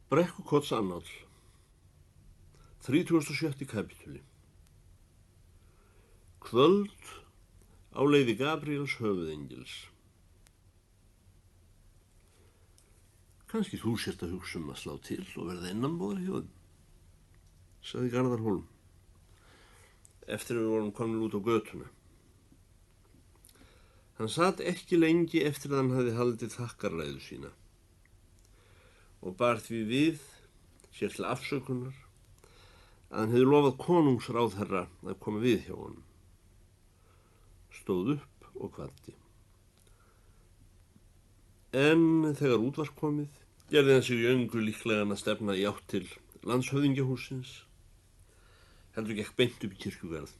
Brekkukotsannál, 37. kapítuli. Kvöld á leiði Gabríels höfuðengils. Kannski þú sért að hugsa að slá til og verða innanbóðar hjá þeim, sagði Garðar Hólm, eftir við vorum komin út á götuna. Hann sat ekki lengi eftir að hann hafði haldið þakkarræðu sína og bar því við sér til afsökunar að hann hefði lofað konungsráðherra að koma við hjá honum. Stóð upp og kvaddi. En þegar út var komið, gerði hann sig í öngu líklegan að stefna í átt til landshöfðingjahússins, heldur gekk beint upp í kirkjugarð.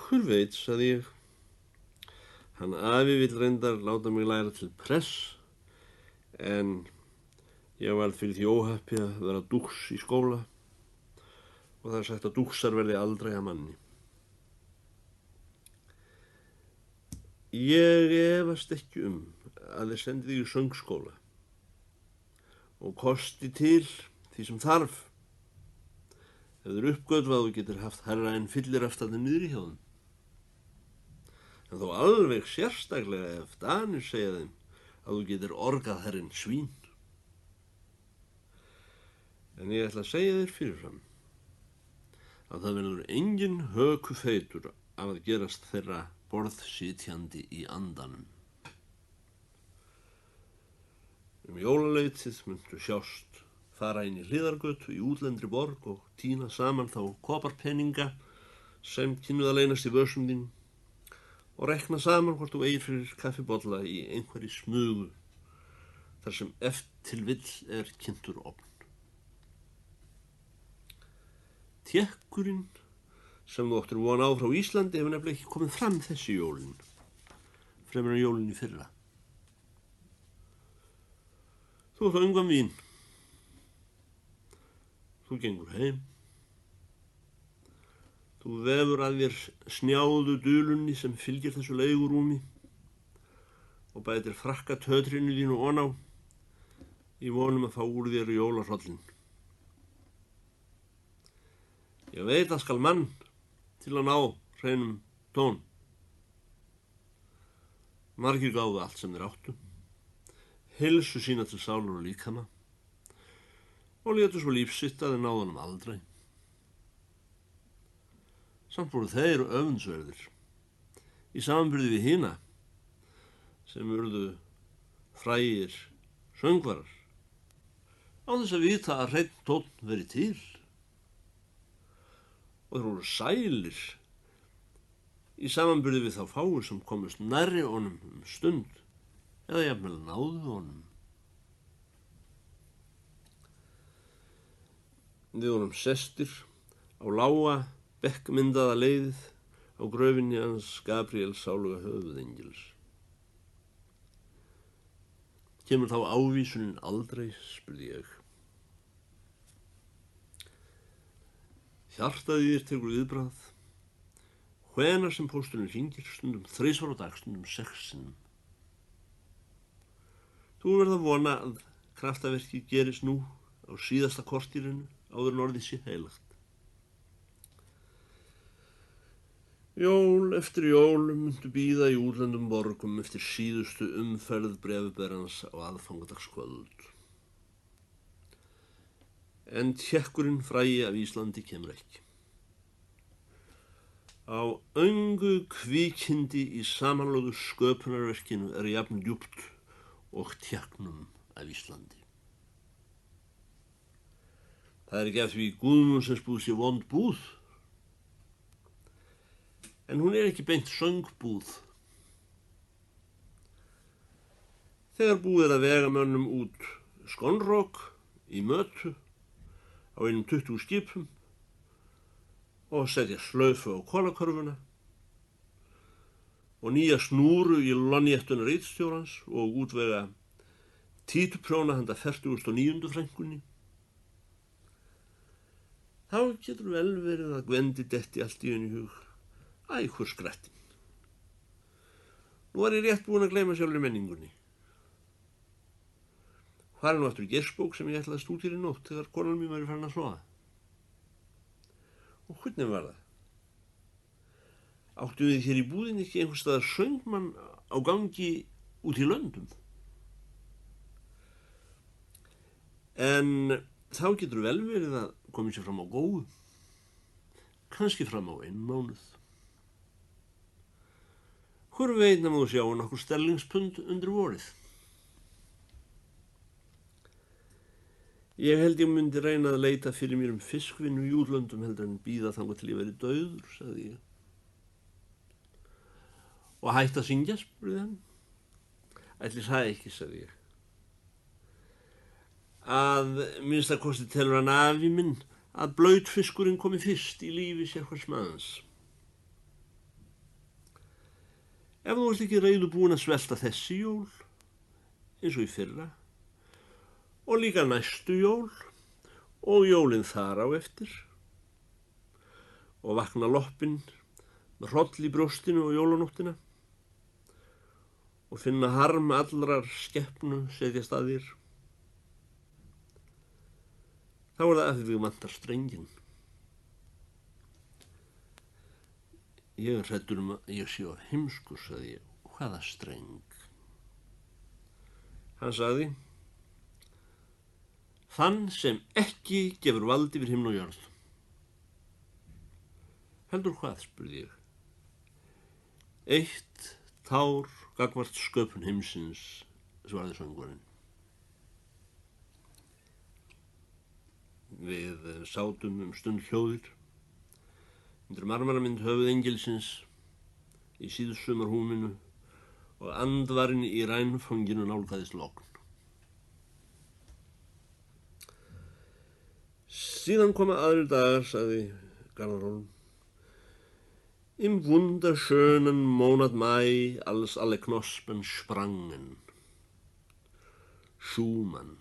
Hver veit, sagði ég, hann afi vill reyndar láta mig læra til press, en ég varð fyrir því óhappi að vera dúks í skóla og það er sagt að dúksar verði aldrei að manni. Ég efast ekki að þeir sendi þig í söngskóla og kosti til því sem þarf ef þeir uppgötva að þú getur haft hærra en fylliraftarnir niðri hjá þeim. En þó alveg sérstaklega ef Danir segja þeim að þú getur orgað herrin svín. En ég ætla að segja þér fyrirfram að það verður engin hökufeitur af að gerast þeirra borðsitjandi í andanum. Jólaleytið myndu sjást fara inn í hliðargötu í útlendri borg og tína saman þá koparpeninga sem kynnuð að leynast í vösum þín og rekna saman hvort þú eigir fyrir kaffibolla í einhverju smugu þar sem ef til vill er kynntur ofn. Tékkurinn sem þú áttir von á frá Íslandi hefur nefnilega ekki komið fram þessi jólin, fremur en jólin í fyrra. Þú ert á ungan vín. Þú gengur heim. Þú vefur að þér snjáðu dulunni sem fylgir þessu leigurúmi og bætir frakka tötrinu þínu oná í vonum að fá úr þér jólarhrollin. Ég veit að skal mann til að ná hreinum tón. Margir gáðu allt sem þeir áttu, heilsu sína til sálar og líkama og létu svo lífsitt að þeir náðu honum aldrei. Samt voru þeir öfundsverðir í samanburði við hina sem urðu frægir söngvarar án þess að vita að hreinn tónn veri til. Og þeir voru sælir í samanburði við þá fáu sem komust nærri honum stund eða jafnvel náðu honum. Við vorum sestir á lága bekkmyndaða leiðið á gröfinni hans Gabríels sáluga höfuðengils. Kemur þá ávísunin aldrei, spurði ég. Hjartað í þér tekur viðbragð, hvenar sem pósturinn hringir, stundum 3 á dag, stundum 6 sinnum. Þú verð að vona að kraftaverkið gerist nú á síðasta kortýrinu áður en orðið sé heilagt. Jól eftir jól myndu bíða í útlendum borgum eftir síðustu umferð bréfberans á aðfangadagskvöld. En tékkurinn frægi af Íslandi kemur ekki. Á öngu kvikindi í samanlögðu sköpunarverkinu er jafn djúpt og tékknum af Íslandi. Það er ekki af því Guðmundsens búð sé vond búð, en hún er ekki beint söngbúð. Þegar búið er að vega mönnum út skonrok í mötu á einum 20 skipum og setja slaufu á kolakörfuna og nýja snúru í lonjettuna ritstjórans og útvega títuprjóna handa 49. frænkunni, þá getur vel verið að Gvendi detti allt í einu í hug. Æ, hvers skrættin. Nú var ég rétt búin að gleyma sjálfri menningunni. Hvar nú aftur Geirsbók sem ég ætlaði að stúdera í nótt þegar konan mín væri farin að sofa? Og hvernig var það? Áttum við hér í búðinni ekki einhvers staðar söngmann á gangi út í löndum? En þá getur vel verið að komið sér fram á góðu, kannski fram á 1 mánuð. Hvor veit nema þú sjá nokkur sterlingspund undir vorið? Ég held ég myndi reyna að leita fyrir mér fiskvinnu í útlöndum heldur en bíða þangað til ég verið dauður, sagði ég. Og hætt að syngja, spurði hann. Ætli það ekki, sagði ég. Að minnstakosti telur hann afi minn að blautfiskurinn komi fyrst í lífi sérhvers manns. Ef þú ert ekki reiðubúin að svelta þessi jól, eins og í fyrra, og líka næstu jól og jólin þar á eftir, og vakna loppinn með hroll í brjóstinu og jólanóttina, og finna harm allrar skepnu setjast að þér, þá er það að þið vantar strenginn. Ég er hræddur að ég sé á heimsku, sagði ég. Hvaða streng? Hann sagði, þann sem ekki gefur vald yfir himn og jörð. Heldur hvað, spurði ég. 1 tár gagnvart sköpun heimsins, svaraði söngvarinn. Við sátum stund hljóðir undir marmaramynd höfuðengilsins í síðsumarhúminu og andvarinn í rænfanginu nálgaðist logn. Síðan koma aðrir dagar, sagði Garðar. Im wunderschönen Monat Mai, als alle Knospen sprangen. Schumann,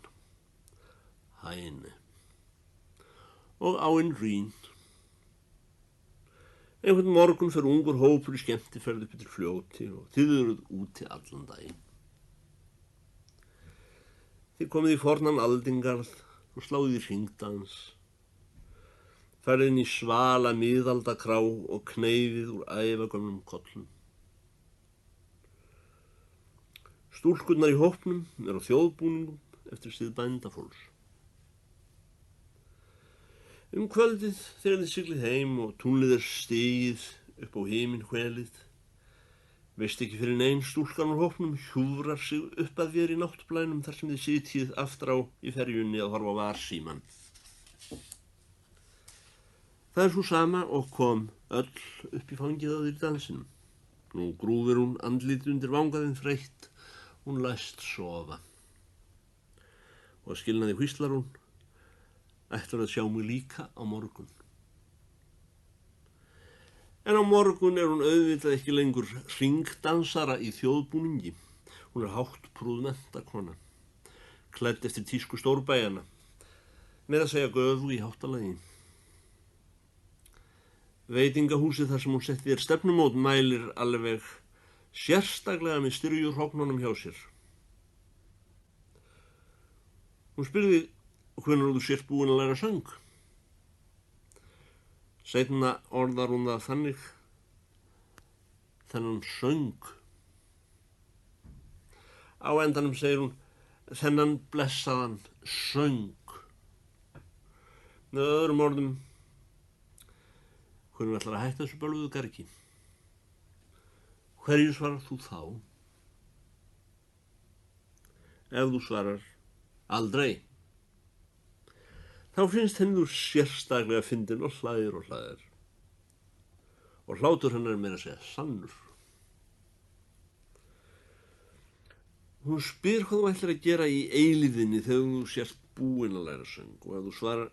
Heine. Og áin Rín. Einhvern morgun fer ungur hópur í skemmtiferð upp yfir fljóti og þið eruð úti allan daginn. Þið komið í fornan aldingarð og sláðið í hringdans. Farið inn í svala miðaldakrá og kneifið úr ævagömmum kollum. Stúlkurnar í hópnum eru á þjóðbúningum eftir síð bændafólks. Kvöldið þegar þið siglið heim og túnlið stigið upp á himinhvelið, veist ekki fyrir nein stúlkan úr hópnum hjúfrar sig upp að þér í náttblænum þar sem þið sitjið aftur á í ferjunni að horfa á varsímann. Það er svo sama og kom öll upp í fangið á þér í dansinum. Nú grúfir hún andlitið undir vangaðinn þreytt, hún læst sofa. Og að skilnaði hvíslar hún, ætlar að sjá mig líka á morgun. En á morgun er hún auðvitað ekki lengur hringdansara í þjóðbúningi. Hún er háttprúð menntakona, klædd eftir tísku stórbæjana, með að segja göfu í háttalagi. Veitingahúsið þar sem hún setti þér stefnumót mælir alveg sérstaklega með styrjuhróknunum hjá sér. Hún spurði hvenær þú sért búin að læra söng. Seinna orðar hún það þannig, þennan söng. Á endanum segir hún, þennan blessaðan söng. Með öðrum orðum, hvenær ætlar að hætta þessu bölvuðu gargi? Hverju svarar þú þá? Ef þú svarar aldrei, þá finnst henni þú sérstaklega fyndin og hlæðir og hlæðir. Og hlátur hennar meira að segja sannur. Hún spyr hvað þú ætlar að gera í eilífðinni þegar þú sért búin að læra söng og ef þú svarar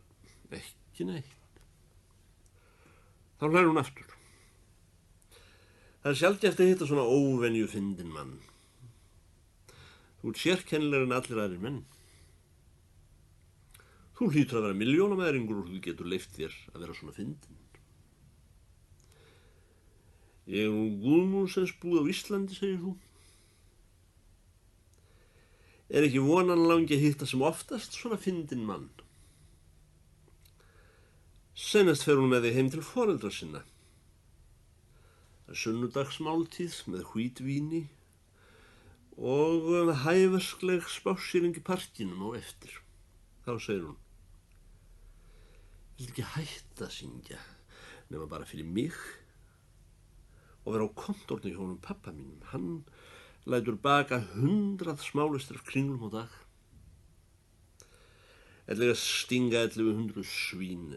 ekki neitt, þá hlæðir hún aftur. Það er sjaldgæft að hitta svona óvenju fyndin mann. Þú ert sérkennilegri en allir aðrir menn. Þú hlýtur að vera milljónamæringur og þú getur leyft þér að vera svona fyndin. Ég er nú Guðmundsens búð á Íslandi, segir þú. Er ekki vonan langi að hitta sem oftast svona fyndinn mann. Seinast fer hún með þig heim til foreldra sinna. Það er sunnudagsmáltíð með hvítvíni og hæverskleg spásýring í parkinum á eftir. Þá segir hún: Viltu ekki hætta að syngja nema bara fyrir mig og vera á kontorni hjá honum pappa mínum. Hann lætur baka 100 smálistar kringlum á dag. Ellega stinga 1100 svín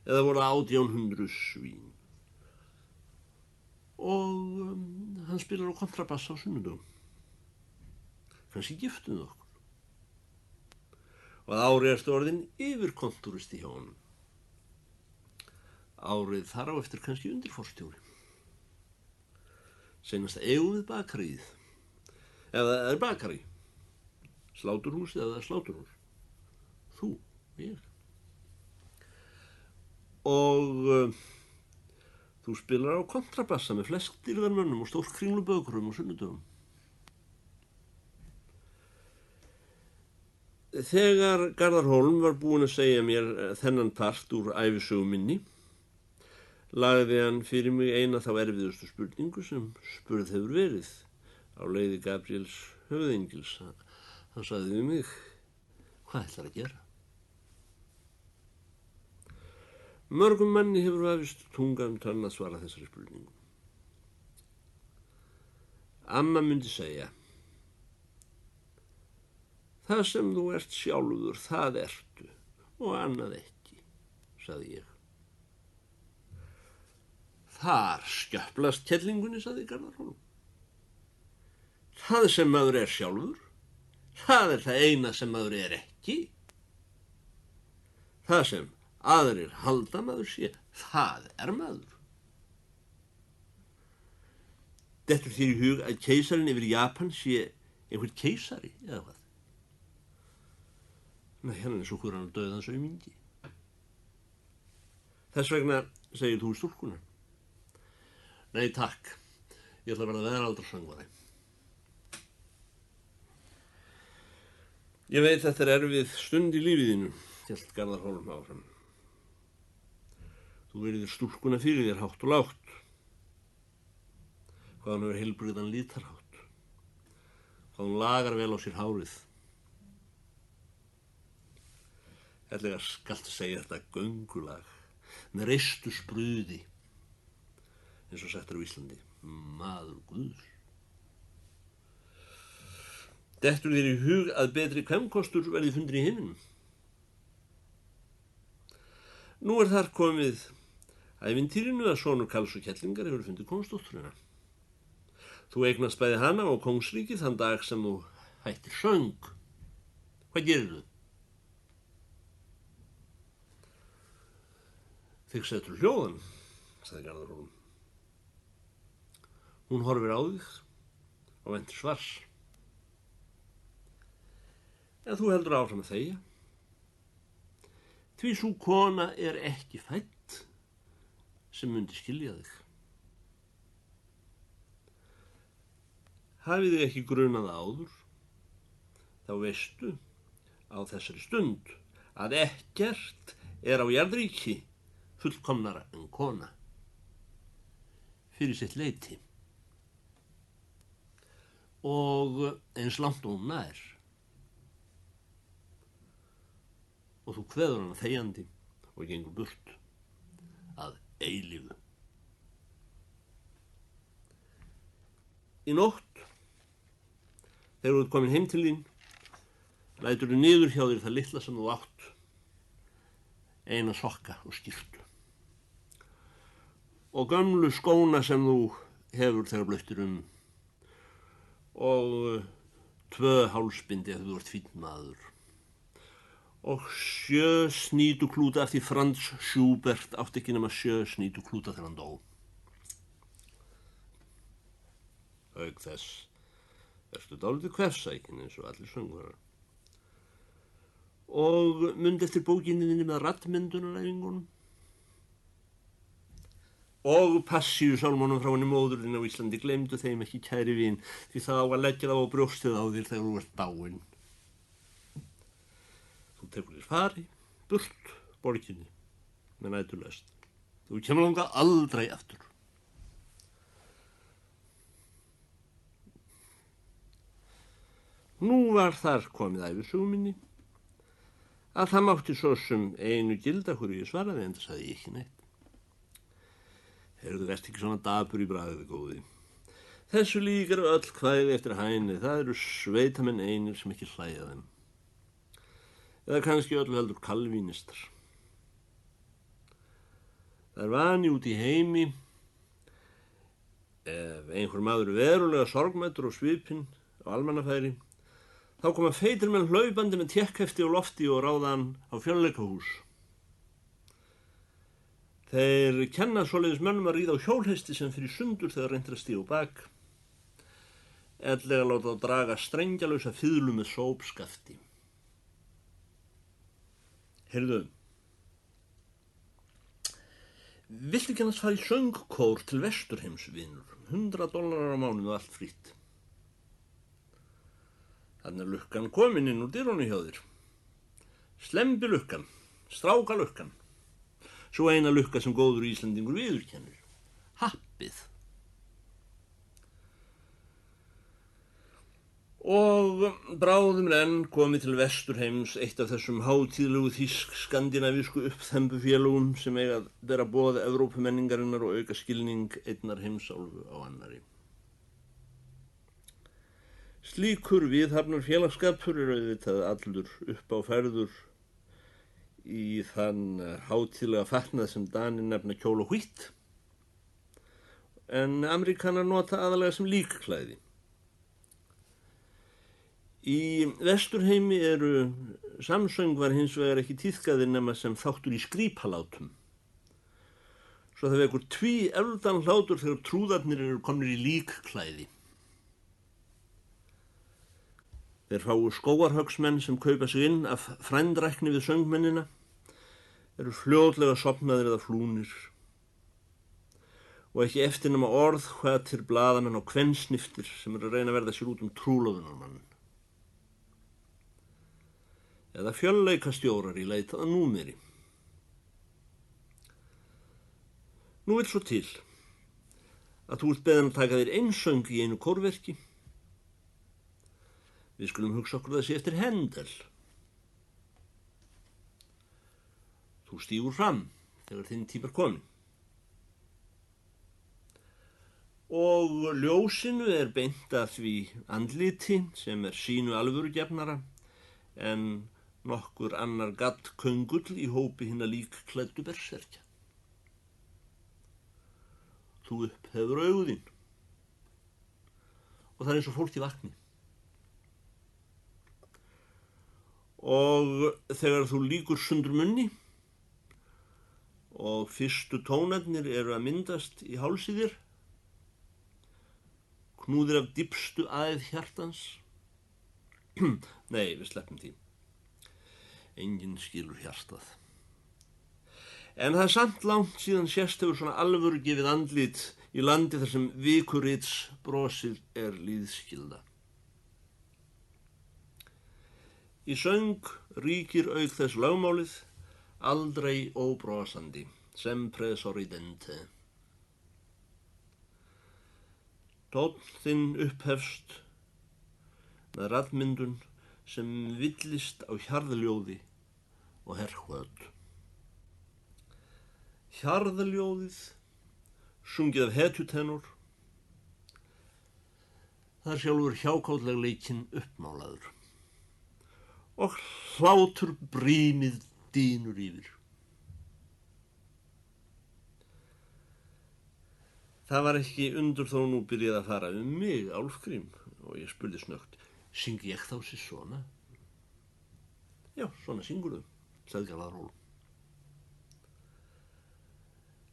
eða voru 1800 svín. Og hann spilar á kontrabass á sunnudögum. Kannski giftum við okkur. Og að árið ertu orðin yfirkontúristi hjá honum. Árið þar á eftir kannski undirforstjóri. Seinast eigum við bakaríð. Ef það er bakari. Sláturhús eða sláturhús. Þú, ég. Og þú spilar á kontrabassa með fleskdýrðarmönnum og stórkringlubökurum og sunnudögum. Þegar Garðar Hólm var búinn að segja mér þennan part úr ævisögu minni, lagði hann fyrir mig eina þá erfiðustu spurningu sem spurð hefur verið á leiði Gabriels höfðingils. Hann sagði við mig: Hvað ætlar að gera? Mörgum manni hefur vafist tunga tönn að svara þessari spurningu. Amma myndi segja: Það sem þú ert sjálfur, það ertu, og annað ekki, sagði ég. Þar skjöplast kellingunni, sagði Garðar Hólm. Það sem maður er sjálfur, það er það eina sem maður er ekki. Það sem aðrir halda maður sé, það er maður. Dettur þér í hug að keisarinn yfir Japan sé einhver keisari, eða hvað? Nei, hann er svo hann dauðans aumingi. Þess vegna segir þú stúlkuna: Nei, takk, ég ætla að verða veraldarsöngvari. Ég veit þetta er erfið stund í lífiðinu, hélt Garðar Hólm áfram. Þú verður stúlkuna fyrir þér hátt og lágt. Hvað hann hefur heilbrigðan litarhátt. Hvað hann lagar vel á sér hárið. Ellega skalt segja þetta göngulag með reistu spröði, eins og sagt er á Íslandi. Maður Guðs. Dettur þér í hug að betri kvenkostur verði fundin í heiminum? Nú er þar komið ævintýrinu að sonur Karls og Kellingar hefur fundið kongsdótturina. Þú eignast bæði hana og kongsríkið þann dag sem þú hættir söng. Hvað gerirðu? Fiksaðu til hljóðan, sagði Garðar Hólm. Hún horfir á þig og vendir svars. En þú heldur áfram að þegja. Því sú kona er ekki fædd sem myndi skilja þig. Hafið þig ekki grunað áður, þá veistu á þessari stund að ekkert er á jarðríki fullkomnara en kona fyrir sitt leyti og eins langt og hún nær. Og þú kveður hana þegjandi og gengur burt að eilífu. Í nótt, þegar þú ert komin heim til þín, lætur þú niður hjá þér það litla sem þú átt, eina sokka og skyrtu. Og gömlu skóna sem þú hefur þegar blöttir og 2 hálsbindi ef þú ert fínn maður. Og 7 snýtuklúta af því Franz Schubert átti ekki nema 7 snýtuklúta þegar hann dó. Auk þess ertu dálítið hvefsækin eins og allir söngvarar. Og mundi eftir bókinni þinni með raddmyndunaræfingunum. Og Passíusálmunum frá henni móðurinn á Íslandi, gleymdu þeim ekki, kæri vin, því það á að leggja þá á brjóstið á þér þegar þú ert dáinn. tekur þér fari, burt borginni með næturlest. Þú kemur þangað aldrei aftur. Nú var þar komið ævisögu minni að það mátti svo sem einu gilda hverju ég svaraði, en það sagði ég ekki neitt. Heyrðu, verst ekki svona dapur í bragði, góði. Þessu líkar öll kvæði eftir Hæni, það eru sveitamenn einir sem ekki hlæja þeim. Eða kannski öllu heldur kalvínistar. Það er vani út í heimi, ef einhver maður verulega sorgmættur og svipinn á almannafæri, þá koma feitir menn hlaupandi með tékkhefti og lofti og ráða hann á fjölleikahús. Þeir kenna svoleiðis mönnum að ríða á hjólhesti sem fyrir sundur þegar reyndir að stíga á bak, ellega láta þá draga strengjalausa fiðlu með sópskafti. Heyrðu, viltu ekki annars fara í söngkór til Vesturheims, vinur? $100 á mánuð og allt frýtt. Þannig er lukkan komin inn úr dyrunni hjá þér. Slembi lukkan, stráka lukkan. Svo eina lukka sem góður Íslendingur viðurkennir. Happið. Og bráðum enn komið til Vesturheims eitt af þessum hátíðlegu þýsk-skandinavísku uppþembufélögum sem eiga að bera boð Evrópumenningarinnar og auka skilning einnar heimsálfu á annarri. Slíkur viðhafnar félagsskapur er auðvitað allur upp á færður í þann hátíðlega fatnað sem Danir nefna kjól og hvít, en Ameríkanar nota aðalega sem líkklæði. Í Vesturheimi eru samsöngvar hins vegar ekki tíðkaðir nema sem þáttur í skrípalátum, svo það vekur tvíefldan hlátur þegar trúðarnir eru komnir í líkklæði. Þeir fáu skógarhöggsmenn sem kaupa sig inn af frændrækni við söngmennina eru fljótlega sofnaðir eða flúnir og ekki eftir nema orð hvatir blaðamenn og kvensniftir sem eru að reyna að verða sér út trúlofunarmann. Eða fjölleikastjórar í leit að númeri. Nú vill svo til að þú ert beðin að taka þér einsöng í einu kórverki. Við skulum hugsa okkur þessi eftir Händel. Þú stígur fram þegar þinn tíma komin. Og ljósinu er beint að því andliti sem er sínu alvörugefnara en nokkur annar gaddköngull í hópi hinna líkklæddu berserkja. Þú upphefur augu þín og það er eins og fólk í vatni. Og þegar þú lýkur sundur munni og fyrstu tónarnir eru að myndast í hálsi þér, knúðir af dýpstu æð hjartans. Nei, við sleppum því. Enginn skilur hjartað. En það er samt langt síðan sést hefur svona alvöru gefið andlit í landi þar sem vikurits brosið er líðskilda. Í söng ríkir auk þess lögmálið, aldrei óbrosandi, sempre sorridente. Tónn þinn upphefst með raddmyndun sem villist á hjarðljóði og herhvöt. Hjarðljóðið, sungið af hetjutenor, það er sjálfur hjákátlegleikinn uppmálaður. Og hlátur brímið dýnur yfir. Það var ekki undur þó nú byrjaði að fara mig, Álfgrím, og ég spurði snöggt, syngi ég þá sér svona? Já, svona syngur þau, sagði Garðar.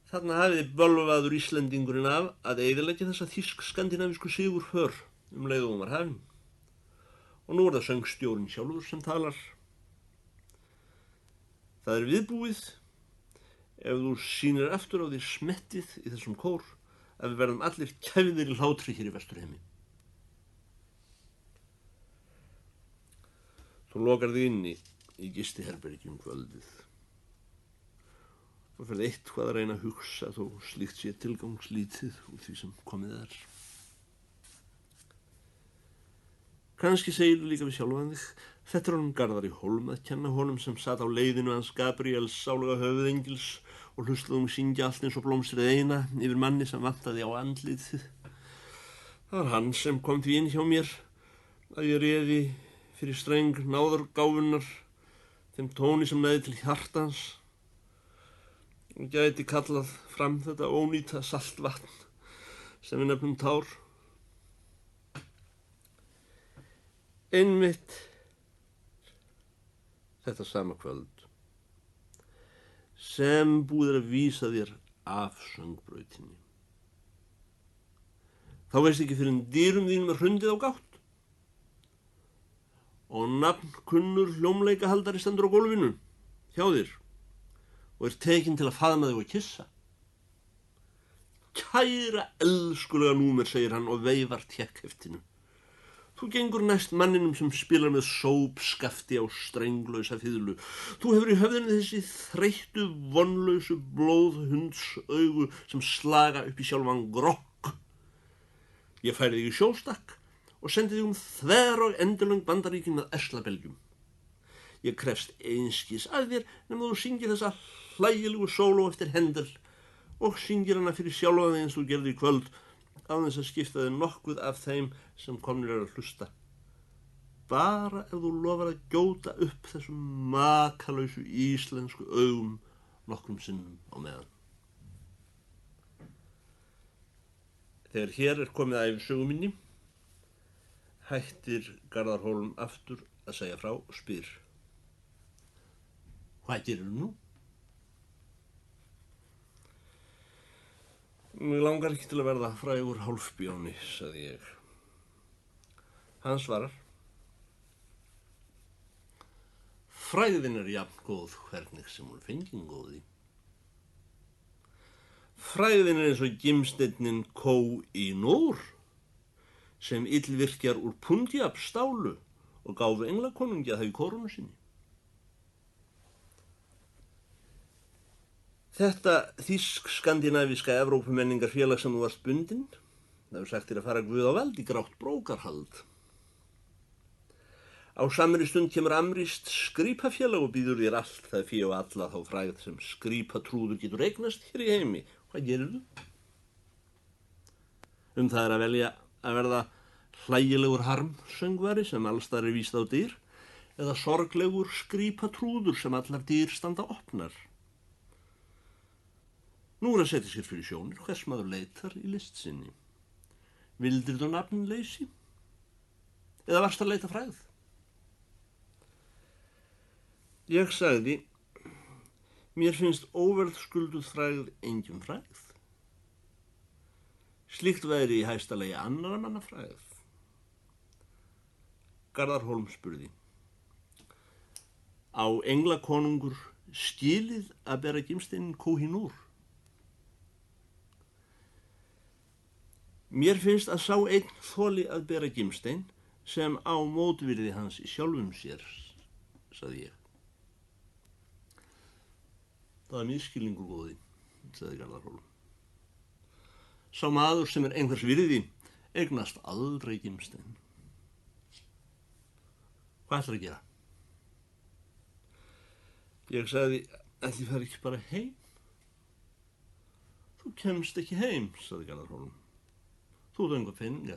Þarna hafiði bölvaður Íslendingurinn af að eyðileggja þessa þýsk-skandinavísku sigurför leið og hún var hafin. Og nú er það söngstjórinn sjálfur sem talar. Það er viðbúið ef þú sýnir aftur á því smettið í þessum kór að við verðum allir kæfðir í hlátri hér í Vesturheimi. Þú lokar þig inni í gistiherbergjum kvöldið og ferð eitthvað að reyna að hugsa þó slíkt sé tilgangslítið úr því sem komið er. Kannski segir líka við sjálfan þig, þetta er honum Garðari Hólm að kenna, honum sem sat á leiðinu hans Gabriels sáluga höfuðengils og hlustaði syngja allt eins og blómstrið eina yfir manni sem vantaði á andlitið. Það var hann sem kom því inn hjá mér að ég réði fyrir streng náðargáfunnar þeim tóni sem næði til hjartans og gæti kallað fram þetta ónýta saltvatn sem við nefnum tár. Einmitt þetta sama kvöld sem búið að vísa þér af söngbrautinni. Þá veist ekki fyrir dyrum þínum er hrundið á gátt og nafnkunnur hljómleikahaldari stendur á gólfinu hjá þér og er tekinn til að faðma þig og kissa. Kæra elskulega númer, segir hann og veifar tékkheftinu. Þú gengur næst manninum sem spilar með sópskafti á strenglausa fiðlu. Þú hefur í höfðinu þessi þreyttu, vonlausu blóðhundsaugu sem slaga upp í sjálfan grokk. Ég færi þig í sjóstakk og sendi þig þver og endilöng Bandaríkin með eslabeljum. Ég krefst einskis að þér nema þú syngir þessa hlægilegu sóló eftir Hendel og syngir hana fyrir sjálfan þig eins og þú gerði í kvöld, á þess að skipta þig nokkuð af þeim sem komnir að hlusta. Bara ef þú lofar að gjóta upp þessum makalausu íslensku augum nokkrum sinnum á meðan. Þegar hér er komið að ævisögu minni, hættir Garðar Hólm aftur að segja frá og spyr: Hvað gerirðu nú? Mig langar ekki til að verða frægur hálfbjóni, sagði ég. Hann svarar: Frægðin er jafn góð hvernig sem hún fengin góði. Frægðin er eins og gimsteinninn Kó-i-Nór sem illvirkjar úr Punjab stálu og gáfu englakonungi að hafa í kórunu sinni. Þetta þýsk-skandinavíska Evrópumenningarfélag sem þú varst bundinn, það hefur sagt þér að fara guð á vald í grátt brókarhald. Á samri stund kemur amrískt skrípafélag og býður þér allt það fé og alla þá frægð sem skrípatrúður getur eignast hér í heimi. Hvað gerirðu? Það er að velja að verða hlægilegur harmsöngvari sem allstar er víst á dyr eða sorglegur skrípatrúður sem allar dyr standa opnar. Nú er að setja sér fyrir sjónir hvers maður leitar í list sinni. Vildir þú nafnleysi? Eða varst að leita frægð? Ég sagði: Mér finnst óverðskulduð frægð engin frægð. Slíkt væri í hæsta lagi annarra manna frægð. Garðar Hólm spurði: Á englakonungur skilið að bera gimsteininn Kó-i-Nór? Mér finnst að sá einn þoli að bera gimstein sem á mótvirði hans í sjálfum sér, sagði ég. Það er misskilningur góði, sagði Garðar Hólm. Sá maður sem er einhvers virði eignast aldrei gimstein. Hvað ætlar að gera? Ég sagði: Ætli fari ekki bara heim? Þú kemst ekki heim, sagði Garðar Hólm. Þú ert enga peninga.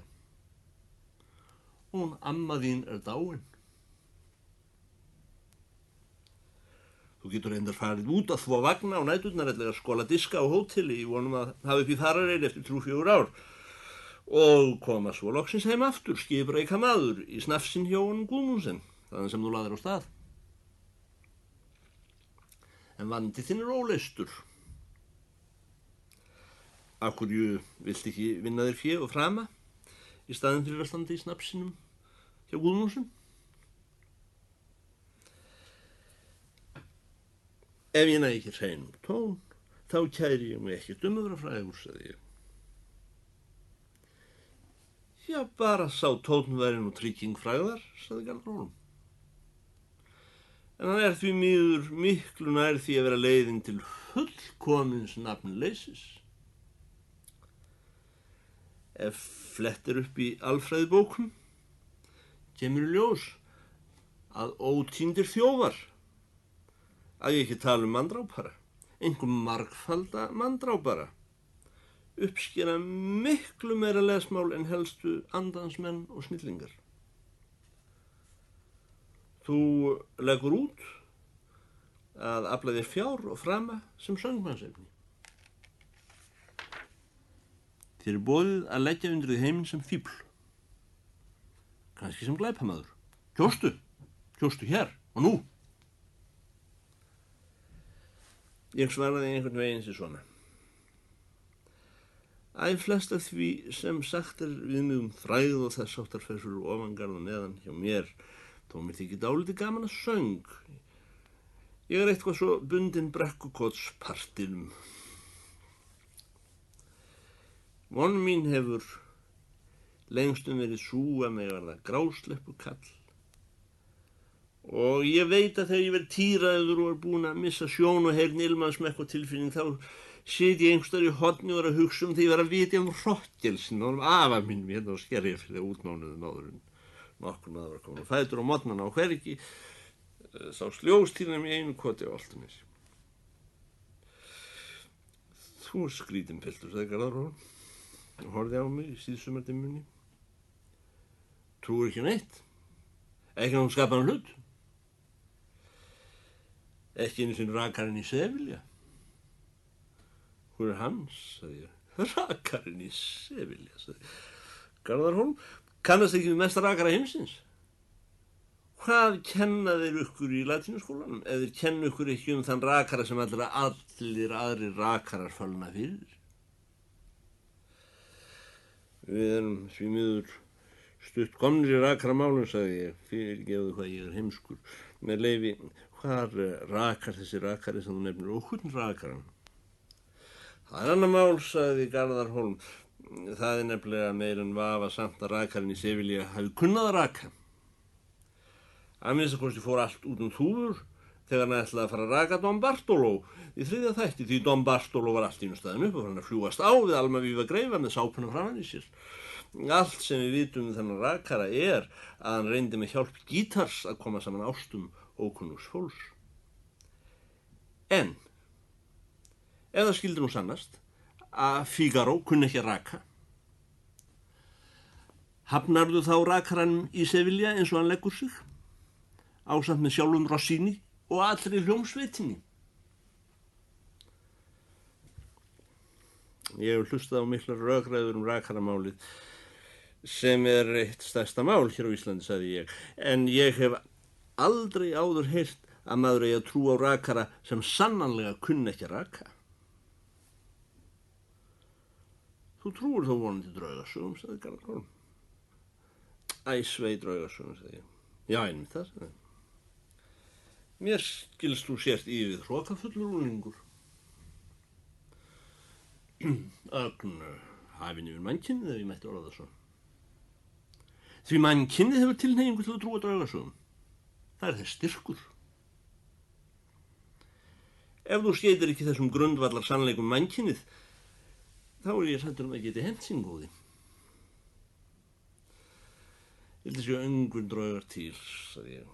Hún amma þín er dáin. Þú getur reyndar farið út að þvo vagna á næturnar eða að skóla diska á hóteli í vonum að hafa upp í farareyri eftir 3-4 ár og koma svo loksins heim aftur, skipreika maður í snafsinn hjá honum Guðmundsen, þaðan sem þú laðir á stað. En vandi þinn er óleystur. Af hverju viltu ekki vinna þér fé og frama í staðinn fyrir að standa í snafsinum hjá Guðmundsen? Ef ég næ ekki hreinum tón, þá kæri ég mig ekkert að vera frægur, sagði ég. Já, bara sá tónn væri nú trygging frægðar, sagði Garðar Hólm. en hann því miður miklu nær því að vera leiðin til fullkomins nafnleysis. Ef flett upp í alfræðibókum, kemur í ljós að ótíndir þjófar, að ég ekki tala manndrápara, einhver margfalda manndrápara, uppskera miklu meira lesmál en helstu andansmenn og snillingar. Þú leggur út að afla þér fjár og frama sem söngmannsefni. Þér boðið að leggja undir því heiminn sem fíbl, kannski sem glæpamaður. Kjóstu hér og nú. Ég svaraði einhvern veginn sem svona. Flest af því sem sagt við mig fræð og þess áttar fyrir ofangarð og neðan hjá mér, þó mér þykir dálítið gaman að söng. Ég eitthvað svo bundin brekkukotspartinum. Von mín hefur lengstum verið sú að mig verða grásleppu kall. Og ég veit að þegar ég verið týraður og búin að missa sjón og heyrn ilmansmekk og tilfinning, þá sit ég einhverstaðar í horni og að hugsa því að vita Hrokkelsin og afa minn hérna á Skerjafirði útmánuðum áður en nokkur maður var komin á fætur á morgnana og hvergi sá sljóstýrnum í einu koti á Álftanes. Þú skrítin piltur, sagði Garðar og horfði á mig í síðsumardimmunni. Trúir ekki neitt, ekki að hún skapaði hlut, ekki einu sinni rakarinn í Sevilja. Hvor hann, sagði ég. Rakarinn í Sevilja, sagði Garðar Hólm. Kannast ekki við mesta rakara heimsins? Hvað kenna þeir ykkur í latínuskólanum? Eða þeir kenna ykkur ekki þann rakara sem allir aðrir rakarar fölna fyrir? Við erum því miður stutt komnir í rakaramálum, sagði ég. Fyrirgefðu hvað ég heimskur. Með leyfi, hvar rakar þessi rakari sem þú nefnir og hvern rakaran? Það annar mál, sagði Garðar Hólm. Það nefnilega meir en vafa samt að rakarinn í Sevilja hafi kunnað að raka. Að minnsta kosti fór allt út þúfur þegar hann ætlaði að fara að raka Don Bartolo í þriðja þætti, því Don Bartolo var allt í einu staðinu upp og hann að fljúast á við Almavíva greifa með sápuna framan í sér. Allt sem við vitum þennan rakara að hann reyndi með hjálp gítars að koma saman ástum ókunnugs fólks. En ef það skyldi nú sannast að Fígaró kunni ekki að raka, hafnarðu þá rakaranum í Sevilja eins og hann leggur sig, ásamt með sjálfum Rossini og allri hljómsveitinni? Ég hef hlustað á miklar rökræður rakaramálið, sem eitt stærsta mál hér á Íslandi, sagði ég, en ég hef aldrei áður heyrt að maður eigi að trú á rakara sem sannanlega kunni ekki að raka. Þú trúir þó vonandi draugasögum, sagði Garðar Hólm. Svei draugasögum, sagði ég. Já, einmitt það, sagði ég. Mér skilst þú sért yfir hrokafullur unglingur. Ögn hafinn yfir mannkynnið, ef ég mætti orða það svo. Því mannkynnið hefur tilhneigingu til að trúa draugasögum. Það þess styrkur. Ef þú skeytir ekki þessum grundvallar sannleikum mannkynnið, þá ég hræddur að geti hent sín góði. Ég held að séu öngur draugar til, sagði ég.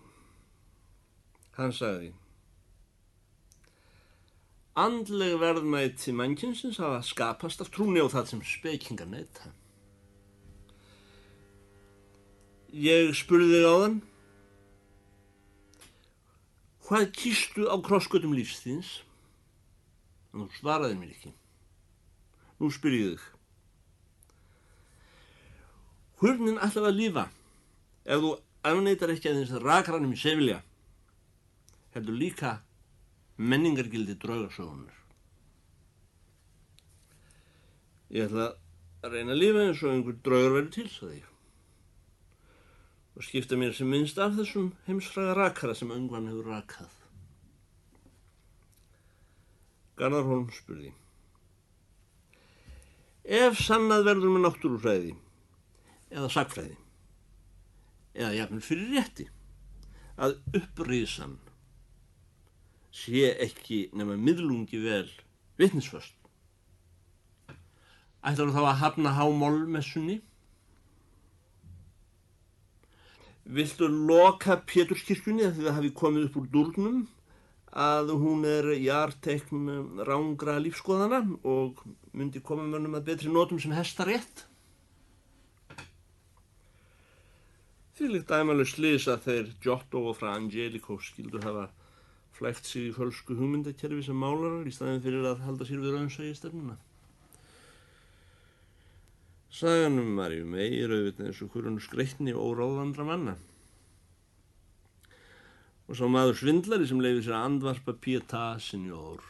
Hann sagði: andleg verðmæti mannkynsins hafa skapast af trúni á það sem spekingar neita. Ég spurði þig áðan, hvað kýstu á krossgötum lífs þíns? Og þú svaraði mér ekki. Nú spyr ég þig. Hvernig ætlar að lifa ef þú afneitar ekki aðeins rakaranum í Sevilja, heldur líka menningargildi draugasögunar? Ég ætla að reyna að lifa eins og einhver draugur verður til, sagði ég, og skipta mér sem minnst af þessum heimsfræga rakara sem Öngvan hefur rakað. Garðar Hólm spurði: ef sannað verður með náttúrufræði eða sagnfræði eða jafnvel fyrir rétti að upprisan sé ekki nema miðlungi vel vitnisföst. Ætlar þá að hafna hámálmessunni? Viltu loka Péturskirkjunni að því það hafi komið upp úr dúrnum að hún jartekn rángra lífskoðana og myndi koma mönnum að betri notum sem hestarétt? Þvílíkt dæmalaust slys að þeir Giotto og Fra Angelico skildu hafa flækt sig í fölsku hugmyndakerfi sem málarar í staðinn fyrir að halda sér við raunsæi stefnuna. Sagan Maríu mey auðvitað eins og hverjum skreitni óráðandra manna. Og sá maður svindlari sem leyfir sér að andvarpa Pietà Signor